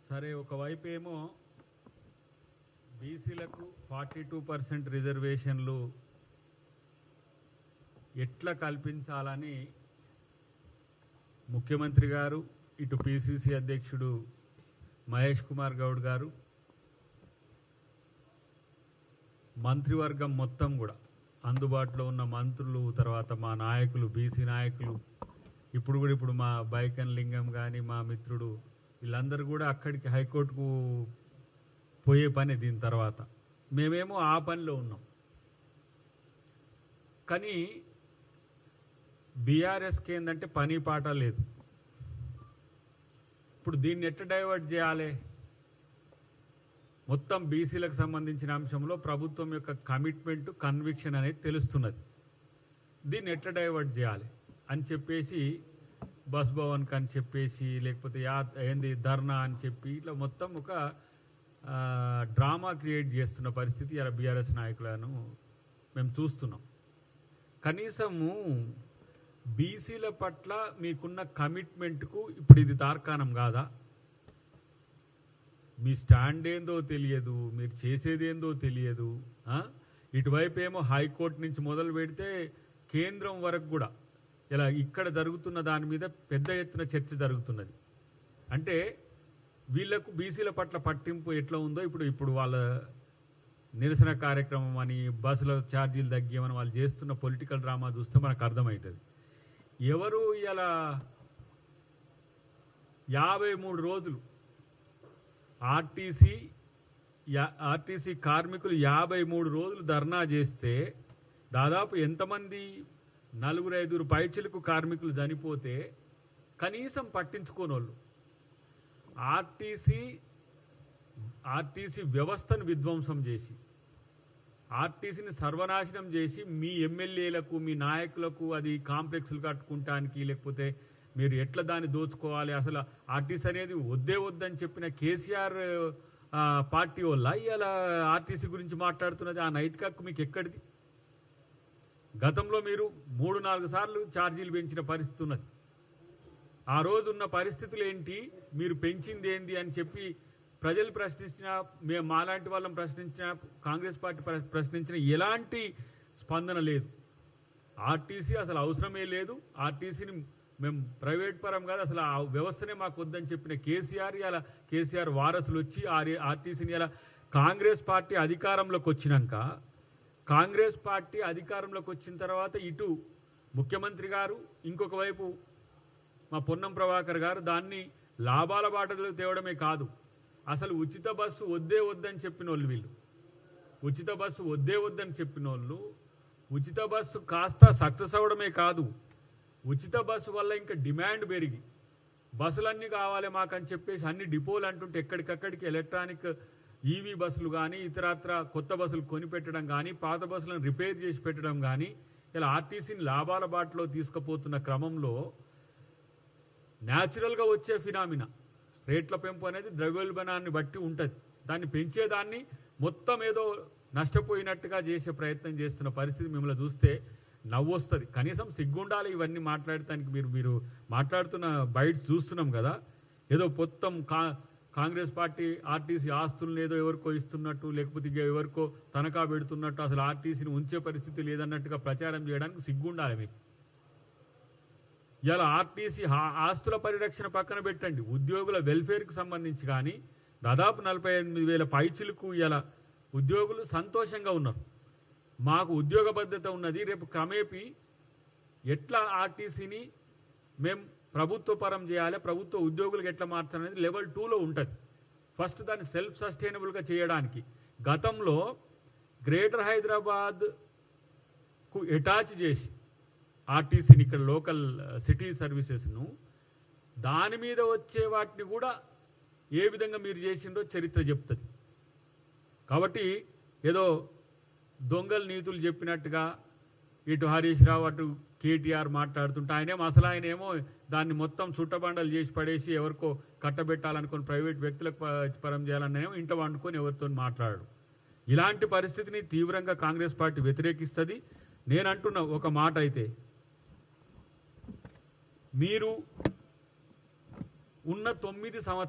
సరే, ఒకవైపు ఏమో బీసీలకు 42% రిజర్వేషన్లు ఎట్లా కల్పించాలని ముఖ్యమంత్రి గారు, ఇటు పిసిసి అధ్యక్షుడు మహేష్ కుమార్ గౌడ్ గారు, మంత్రివర్గం మొత్తం కూడా అందుబాటులో ఉన్న మంత్రులు, తర్వాత మా నాయకులు, బీసీ నాయకులు, ఇప్పుడు మా బైకన్ లింగం కానీ మా మిత్రుడు, వీళ్ళందరూ కూడా అక్కడికి హైకోర్టుకు పోయే పని. దీని తర్వాత మేమేమో ఆ పనిలో ఉన్నాం. కానీ బీఆర్ఎస్కి ఏంటంటే పని పాట లేదు. ఇప్పుడు దీన్ని ఎట్లా డైవర్ట్ చేయాలి? మొత్తం బీసీలకు సంబంధించిన అంశంలో ప్రభుత్వం యొక్క కమిట్మెంట్, కన్విక్షన్ అనేది తెలుస్తున్నది. దీన్ని ఎట్లా డైవర్ట్ చేయాలి అని చెప్పేసి బస్ భవన్కి అని చెప్పేసి, లేకపోతే ఏంది ధర్నా అని చెప్పి, ఇట్లా మొత్తం ఒక డ్రామా క్రియేట్ చేస్తున్న పరిస్థితి ఇలా బీఆర్ఎస్ నాయకులను మేము చూస్తున్నాం. కనీసము బీసీల పట్ల మీకున్న కమిట్మెంట్కు ఇప్పుడు ఇది తార్కాణం కాదా? మీ స్టాండ్ ఏందో తెలియదు, మీరు చేసేదేందో తెలియదు. ఇటువైపు ఏమో హైకోర్టు నుంచి మొదలు పెడితే కేంద్రం వరకు కూడా ఇలా ఇక్కడ జరుగుతున్న దాని మీద పెద్ద ఎత్తున చర్చ జరుగుతున్నది. అంటే వీళ్లకు బీసీల పట్ల పట్టింపు ఎట్లా ఉందో ఇప్పుడు వాళ్ళ నిరసన కార్యక్రమం అని, బస్సుల ఛార్జీలు తగ్గియమని వాళ్ళు చేస్తున్న పొలిటికల్ డ్రామా చూస్తే మనకు అర్థమవుతుంది. ఎవరు ఇలా 53 రోజులు ఆర్టీసీ కార్మికులు 53 రోజులు ధర్నా చేస్తే దాదాపు ఎంతమంది 4-5 పైచిలకు కార్మికులు చనిపోతే కనీసం పట్టించుకోనోళ్ళు, ఆర్టీసీ వ్యవస్థను విధ్వంసం చేసి, ఆర్టీసీని సర్వనాశనం చేసి, మీ ఎమ్మెల్యేలకు, మీ నాయకులకు అది కాంప్లెక్స్లు కట్టుకుంటానికి, లేకపోతే మీరు ఎట్లా దాన్ని దోచుకోవాలి, అసలు ఆర్టీసీ అనేది వద్దే వద్దని చెప్పిన కేసీఆర్ పార్టీ వల్ల ఇలా ఆర్టీసీ గురించి మాట్లాడుతున్నది. ఆ నైతిక హక్కు మీకు ఎక్కడిది? గతంలో మీరు 3-4 సార్లు ఛార్జీలు పెంచిన పరిస్థితి ఉన్నది. ఆ రోజు ఉన్న పరిస్థితులు ఏంటి, మీరు పెంచింది ఏంది అని చెప్పి ప్రజలు ప్రశ్నించినా, మేము మాలాంటి వాళ్ళని ప్రశ్నించినా, కాంగ్రెస్ పార్టీ ప్రశ్నించిన ఎలాంటి స్పందన లేదు. ఆర్టీసీ అసలు అవసరమే లేదు, ఆర్టీసీని మేము ప్రైవేట్ పరం కాదు, అసలు ఆ వ్యవస్థనే మాకు వద్దని చెప్పిన కేసీఆర్ వారసులు వచ్చి ఆర్టీసీని ఇలా కాంగ్రెస్ పార్టీ అధికారంలోకి వచ్చిన తర్వాత ఇటు ముఖ్యమంత్రి గారు, ఇంకొక వైపు మా పొన్నం ప్రభాకర్ గారు దాన్ని లాభాల బాటలో తేవడమే కాదు, అసలు ఉచిత బస్సు వద్దే వద్దని చెప్పిన వాళ్ళు వీళ్ళు. ఉచిత బస్సు వద్దే వద్దని చెప్పిన వాళ్ళు ఉచిత బస్సు కాస్త సక్సెస్ అవ్వడమే కాదు, ఉచిత బస్సు వల్ల ఇంకా డిమాండ్ పెరిగి బస్సులన్నీ కావాలి మాకని చెప్పేసి అన్ని డిపోలు అంటుంటే ఎక్కడికక్కడికి ఎలక్ట్రానిక్ ఈవీ బస్సులు కానీ, ఇతరత్ర కొత్త బస్సులు కొనిపెట్టడం కానీ, పాత బస్సులను రిపేర్ చేసి పెట్టడం కానీ, ఇలా ఆర్టీసీని లాభాల బాటలో తీసుకుపోతున్న క్రమంలో న్యాచురల్గా వచ్చే ఫినామినా రేట్ల పెంపు అనేది ద్రవ్యోల్బణాన్ని బట్టి ఉంటుంది. దాన్ని పెంచేదాన్ని మొత్తం ఏదో నష్టపోయినట్టుగా చేసే ప్రయత్నం చేస్తున్న పరిస్థితి మిమ్మల్ని చూస్తే నవ్వు వస్తుంది. కనీసం సిగ్గుండాలి ఇవన్నీ మాట్లాడటానికి. మీరు మాట్లాడుతున్న బైట్స్ చూస్తున్నాం కదా, ఏదో మొత్తం కాంగ్రెస్ పార్టీ ఆర్టీసీ ఆస్తులను ఏదో ఎవరికో ఇస్తున్నట్టు, లేకపోతే ఎవరికో తనఖా పెడుతున్నట్టు, అసలు ఆర్టీసీని ఉంచే పరిస్థితి లేదన్నట్టుగా ప్రచారం చేయడానికి సిగ్గుండాలి మీకు. ఇలా ఆర్టీసీ ఆస్తుల పరిరక్షణ పక్కన పెట్టండి, ఉద్యోగుల వెల్ఫేర్కి సంబంధించి కానీ దాదాపు 48,000 పైచిలకు ఇలా ఉద్యోగులు సంతోషంగా ఉన్నారు. మాకు ఉద్యోగ భద్రత ఉన్నది, రేపు క్రమేపీ ఎట్లా ఆర్టీసీని మేము ప్రభుత్వ పరం చేయాలి, ప్రభుత్వ ఉద్యోగులకు ఎట్లా మార్చాలనేది లెవెల్ 2లో ఉంటుంది. ఫస్ట్ దాన్ని సెల్ఫ్ సస్టైనబుల్గా చేయడానికి గతంలో గ్రేటర్ హైదరాబాద్కు అటాచ్ చేసి ఆర్టీసీని, ఇక్కడ లోకల్ సిటీ సర్వీసెస్ను, దాని మీద వచ్చే వాటిని కూడా ఏ విధంగా మీరు చేసిందో చరిత్ర చెప్తుంది. కాబట్టి ఏదో దొంగల నీతులు చెప్పినట్టుగా ఇటు హరీష్ రావు అటు కేటీఆర్ మాట్లాడుతుంటే ఆయనేమో దాన్ని మొత్తం చుట్టబండలు చేసి పడేసి ఎవరికో కట్టబెట్టాలనుకుని ప్రైవేట్ వ్యక్తులకు పరం చేయాలనేమో ఇంట వండుకొని ఎవరితో మాట్లాడు. ఇలాంటి పరిస్థితిని తీవ్రంగా కాంగ్రెస్ పార్టీ వ్యతిరేకిస్తుంది. నేనంటున్న ఒక మాట అయితే, మీరు ఉన్న 9 సంవత్సరాలు